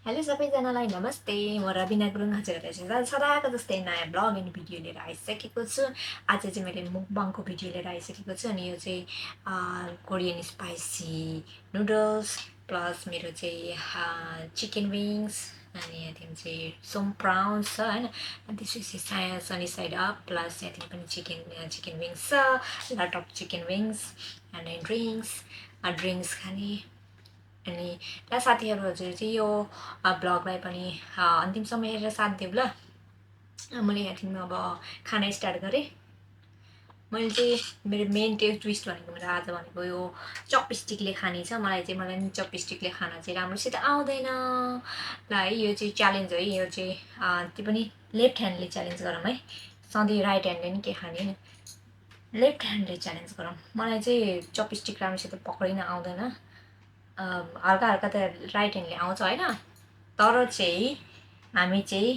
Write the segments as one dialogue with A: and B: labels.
A: Hello सबैजनालाई नमस्ते म रबिना गुरुङ हजुरहरूलाई सदाको जस्तै नयाँ ब्लग एन्ड भिडियो लिएर आइसकेको छु। आज चाहिँ मैले मुकबाङको भिडियो लिएर आइसकेको छु अनि यो चाहिँ कोरियन स्पाइसी नुडल्स प्लस मेरो चाहिँ चिकन विङ्स अनि यहाँदेखि चाहिँ सम प्राउन्स छ होइन अनि त्यसपछि सनी साइड अप प्लस यहाँदेखि पनि चिकन विङ्स छ लट अफ चिकन विङ्स अनि ड्रिङ्क्स खाने अनि ल साथीहरू हजुर चाहिँ यो ब्लगलाई पनि अन्तिमसम्म हेरेर साथ दिउँ ल। मैले यहाँदेखि अब खाना स्टार्ट गरेँ। मैले चाहिँ मेरो मेन ट्विस्ट भनेको मेरो आज भनेको यो चपस्टिकले खाने छ। मलाई नि चपस्टिकले खाना चाहिँ राम्रोसित आउँदैन ल है। यो चाहिँ च्यालेन्ज है। यो चाहिँ त्यो पनि लेफ्ट ह्यान्डले च्यालेन्ज गरौँ है। सधैँ राइट ह्यान्डले नि के खाने लेफ्ट ह्यान्डले च्यालेन्ज गरौँ। मलाई चाहिँ चपस्टिक राम्रोसित पक्रिन आउँदैन। हल्का हल्का त राइट ह्यान्डले आउँछ होइन तर चाहिँ हामी चाहिँ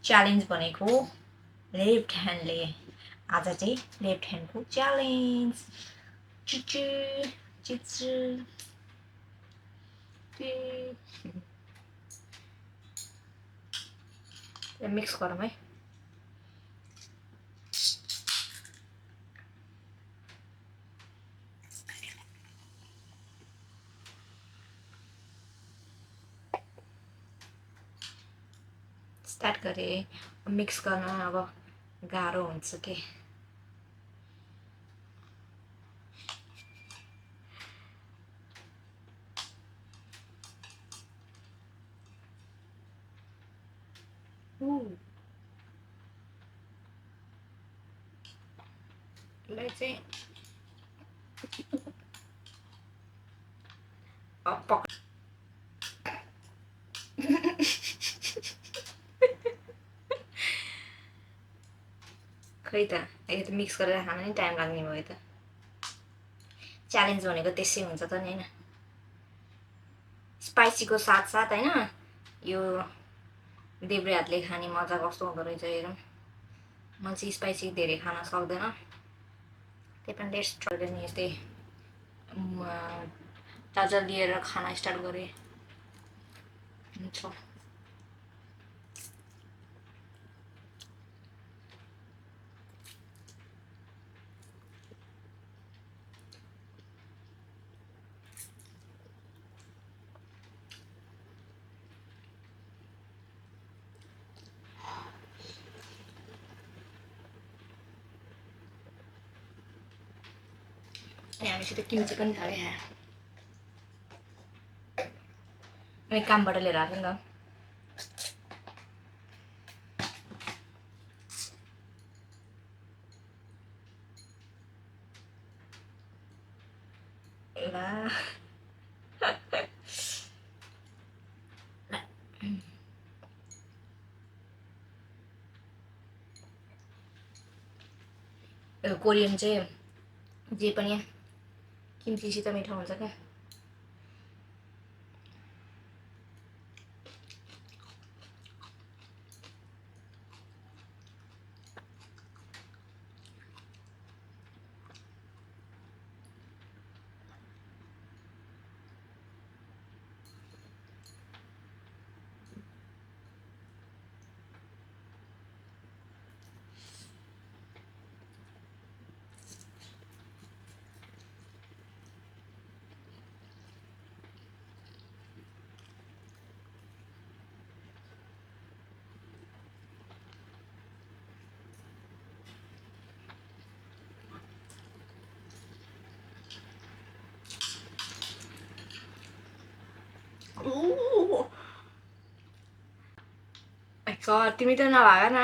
A: च्यालेन्ज भनेको लेफ्ट ह्यान्डले। आज चाहिँ लेफ्ट ह्यान्डको च्यालेन्ज चिचु चिचु मिक्स गरौँ है। स्टार्ट गरेँ। मिक्स गर्न अब गाह्रो हुन्छ के यसलाई चाहिँ पक खै त यो त मिक्स गरेर खान नि टाइम लाग्ने भयो त। च्यालेन्ज भनेको त्यसै हुन्छ त नि होइन। स्पाइसीको साथसाथ होइन यो देब्रे हातले खाने मजा कस्तो हुँदो रहेछ हेरौँ। म चाहिँ स्पाइसी धेरै खान सक्दैन त्यही पनि टेस्ट गरेर नि यस्तै ताजा लिएर खाना स्टार्ट गरेँ हुन्छ। अनि हामीसित किम्ची पनि खाएँ अनि कामबाट लिएर आएको नि त ला कोरियन चाहिँ जे पनि किम्चीसित मिठो हुन्छ क्या। तिमी त नभाग न।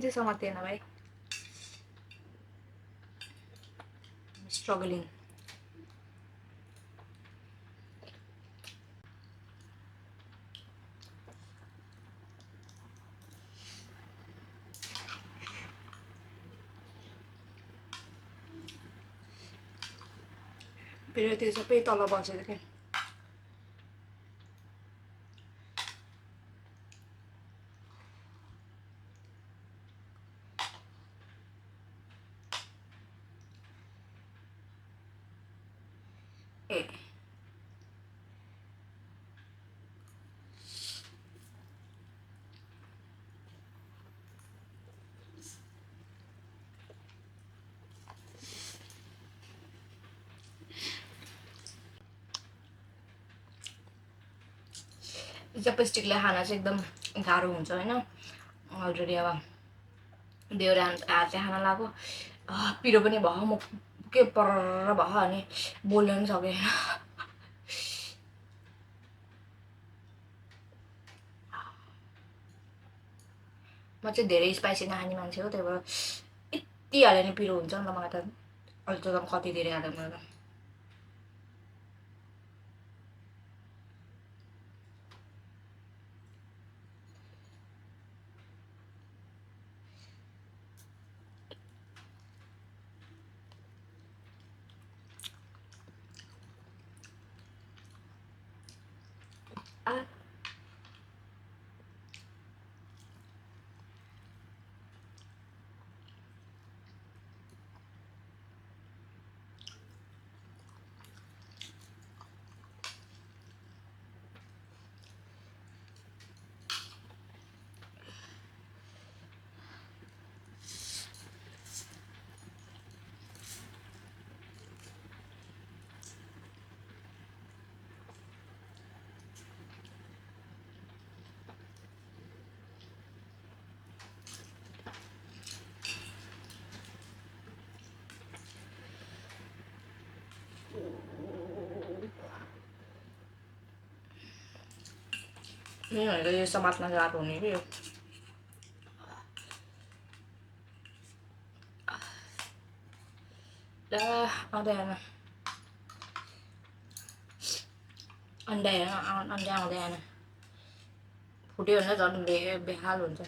A: समातेन भाइ स्ट्रगलिङ। फेरि त्यो सबै तल बसेर क्या चपस्टिकले खाना चाहिँ एकदम गाह्रो हुन्छ होइन। अलरेडी अब बेहोरे हातले खान लाग्यो, पिरो पनि भयो, म के परर भयो, अनि बोल्न पनि सकेन। म चाहिँ धेरै स्पाइसी नखाने मान्छे हो, त्यही भएर यति हाल्यो भने पिरो हुन्छ नि त। मलाई त अहिले त कति धेरै हाल्यो मलाई त। भनेको यो समात्न गाह्रो हुने कि यो। आउँदै आएन, अन्डा हेर, अन्डा आउँदै आएन। फुट्यो भने झन् बेहाल हुन्छ।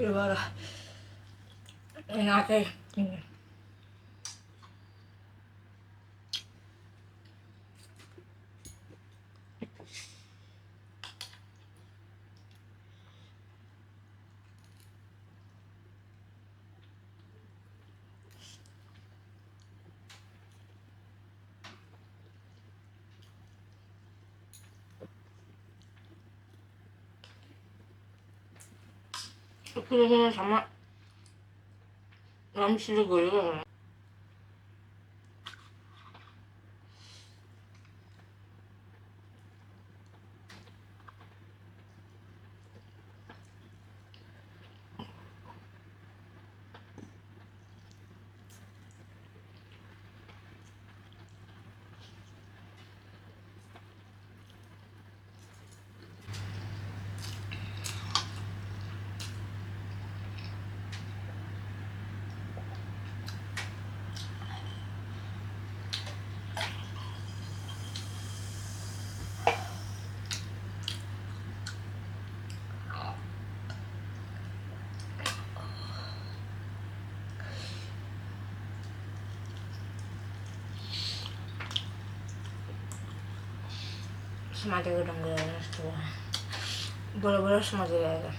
A: त्यो भएर यहाँ चाहिँ 그래서 정말 남실을 거예요. 스마트가 동그라는 스토어 보라보라 스마트가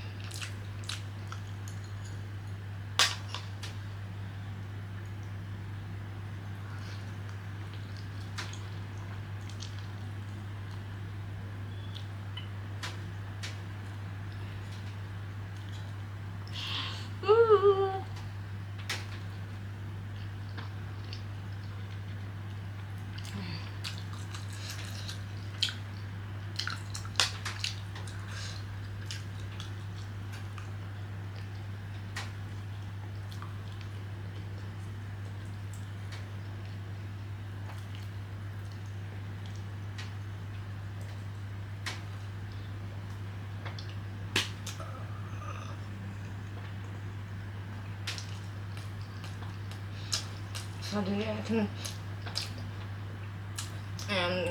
A: Aduh, hayaatım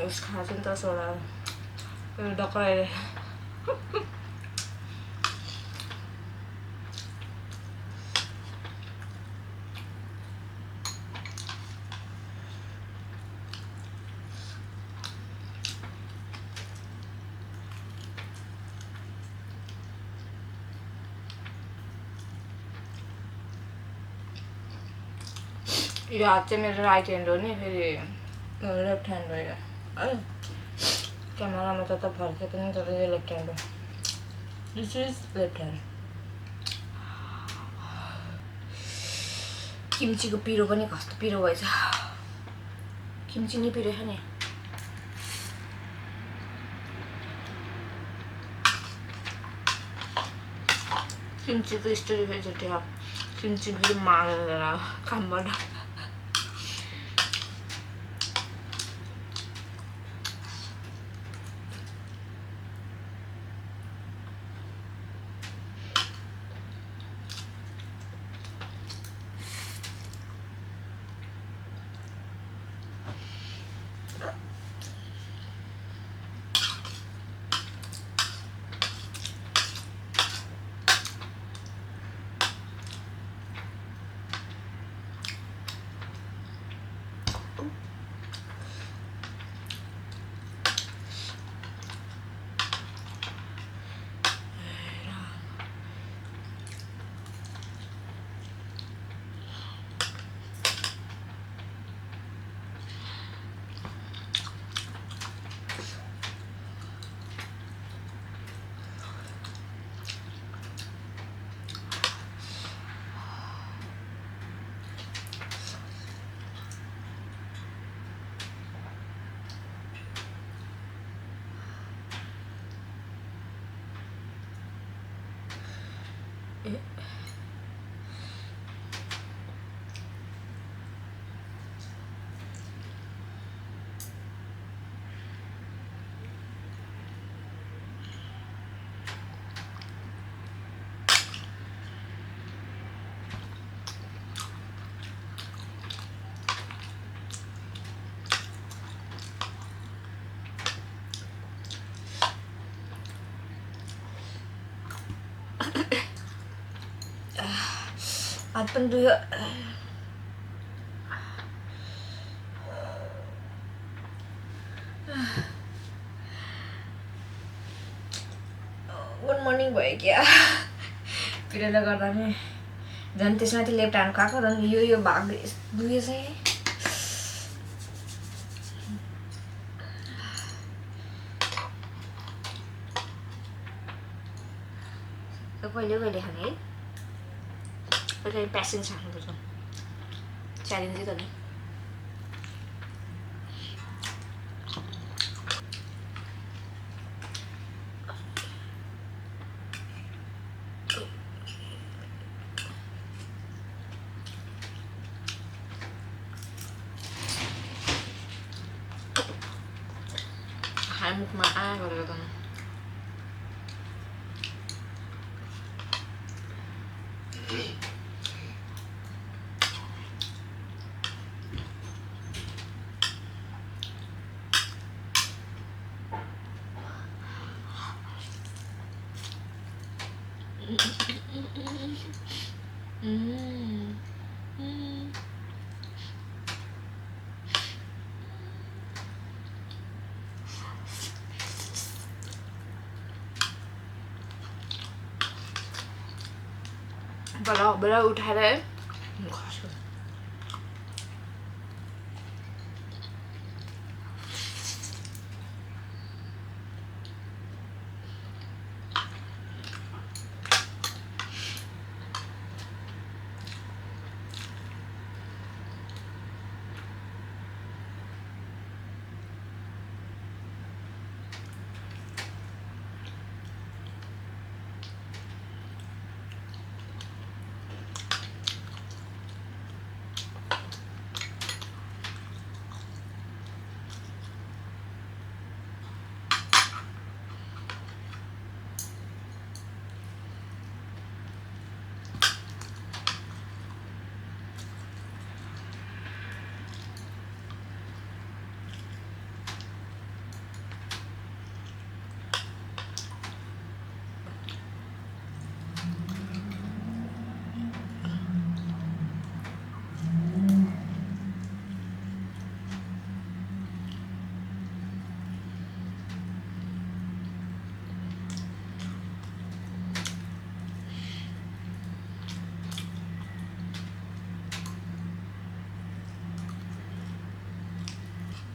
A: Usahasından sonra doktora यो हात चाहिँ मेरो राइट ह्यान्ड हो नि फेरि लेफ्ट ह्यान्ड हो यो है क्यामेरामा त फर्के पनि तर यो लेफ्ट ह्यान्ड हो दिस इज लेफ्ट ह्यान्ड किम्चीको पिरो पनि कस्तो पिरो भएछ किम्ची नि पिरो छ नि किम्चीको स्टोरी फेरि छुट्टै हो किम्ची फेरि मारेर कामबाट हात पनि दुयो गुड मर्निङ भयो क्या पिरियडले गर्दा नि झन् त्यसमाथि लेफ्ट ह्यान्ड खाएको झन् यो भाग दुयो चाहिँ कहिले कहिले खाने है कहिले प्यासेन्स राख्नुपर्छ च्यालेन्जै त नि खाए मुखमा गरेर त बडा उठाएर है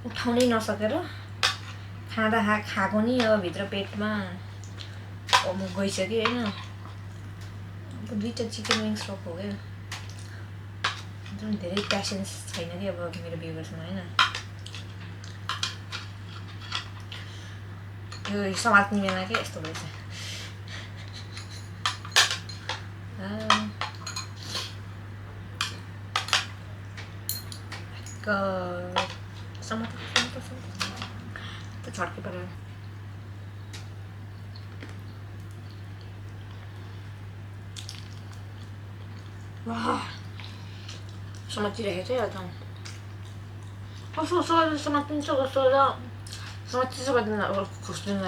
A: उठाउनै नसकेर खाँदा खाएको नि अब भित्र पेटमा अब गइसक्यो होइन। अब 2टा चिकन विङ्स रोको हो क्या। जुन धेरै प्यासेन्स छैन कि अब मेरो भ्युवर्समा होइन। यो समात्ने बेला के यस्तो भएछ। समात त छड्के परेर समातिरहेको थियो त कस्तो समातिन्छ कस्तो समातिँदैन खुस्दैन।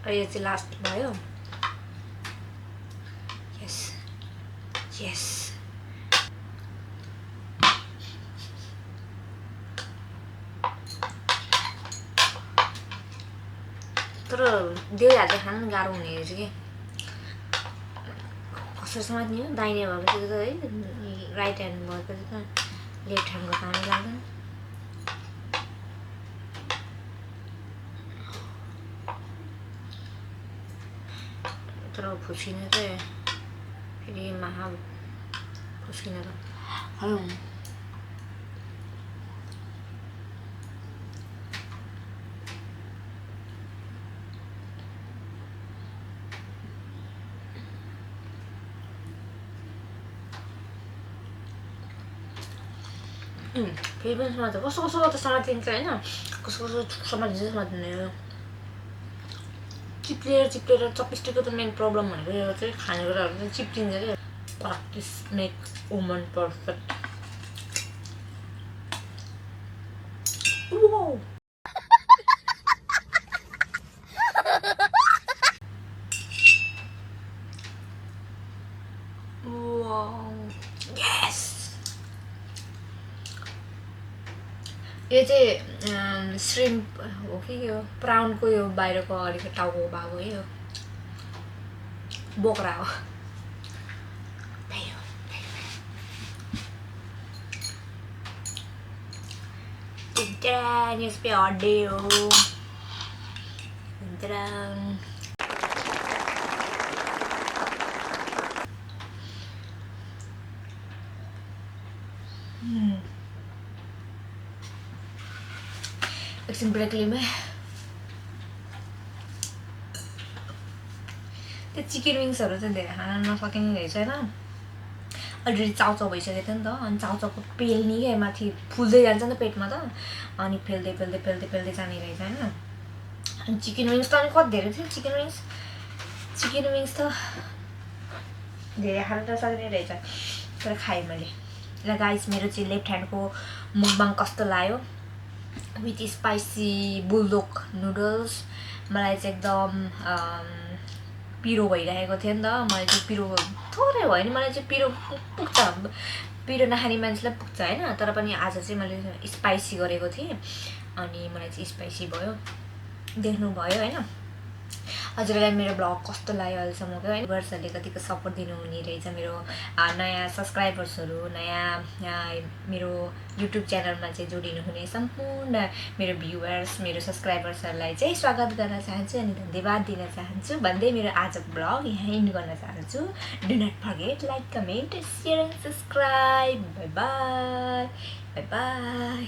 A: यो चाहिँ लास्ट भयो। यस यस तर दुई हातले खानु पनि गाह्रो हुने रहेछ कि। कसरी समात्ने हो दाहिने भएको चाहिँ है राइट ह्यान्ड भएको चाहिँ त लेफ्ट ह्यान्डको कामै लाग्दैन। तर फुस्किने चाहिँ फेरि महा फुस्किने त हेलो फेरि पनि समात्छ। कस्तो कस्तो त समातिन्छ होइन। कस्तो कस्तो समातिन्छ समातिँदैन। चिप्लेर चपस्टिकको त मेन प्रब्लम भनेको यो चाहिँ खानेकुराहरू चाहिँ चिप्लिन्छ क्या। Practice make woman perfect. यस यो चाहिँ श्रिम्प हो कि यो प्राउनको यो बाहिरको अगाडिको टाउको भाग हो। यो बोक्रा हो। यसपे हड्डी हो। एकछिन ब्रेक लिऊँ है। त्यो चिकन विङ्सहरू चाहिँ धेरै खान नसकिने रहेछ होइन। अलरेडी चाउचाउ भइसकेको थियो नि त। अनि चाउचाउको पेल्ने क्या माथि फुल्दै जान्छ नि त पेटमा त। अनि पेल्दै जाने रहेछ होइन। अनि चिकन विङ्स त अनि कति धेरै थियो। चिकन विङ्स त धेरै खान नसकिने रहेछ तर खाएँ मैले। ल गाइस मेरो चाहिँ लेफ्ट ह्यान्डको मुकबाङ कस्तो लाग्यो विथ स्पाइसी बुलडोग नुडल्स। मलाई चाहिँ एकदम पिरो भइरहेको थियो नि त। मलाई चाहिँ पिरो थोरै भयो नि। मलाई चाहिँ पिरो पुग्छ। पिरो नखाने मान्छेलाई पुग्छ होइन। तर पनि आज चाहिँ मैले स्पाइसी गरेको थिएँ अनि मलाई चाहिँ स्पाइसी भयो। देख्नुभयो होइन। हजुरलाई मेरो ब्लग कस्तो लाग्यो अहिलेसम्मको होइन। भ्युवर्सहरूले कतिको सपोर्ट दिनुहुने रहेछ। मेरो नयाँ सब्सक्राइबर्सहरू नयाँ मेरो युट्युब च्यानलमा चाहिँ जोडिनुहुने सम्पूर्ण मेरो भ्युवर्स मेरो सब्सक्राइबर्सहरूलाई चाहिँ स्वागत गर्न चाहन्छु अनि धन्यवाद दिन चाहन्छु भन्दै मेरो आजको ब्लग यहाँ इन्ड गर्न चाहन्छु। Do not forget like comment share and subscribe. Bye by.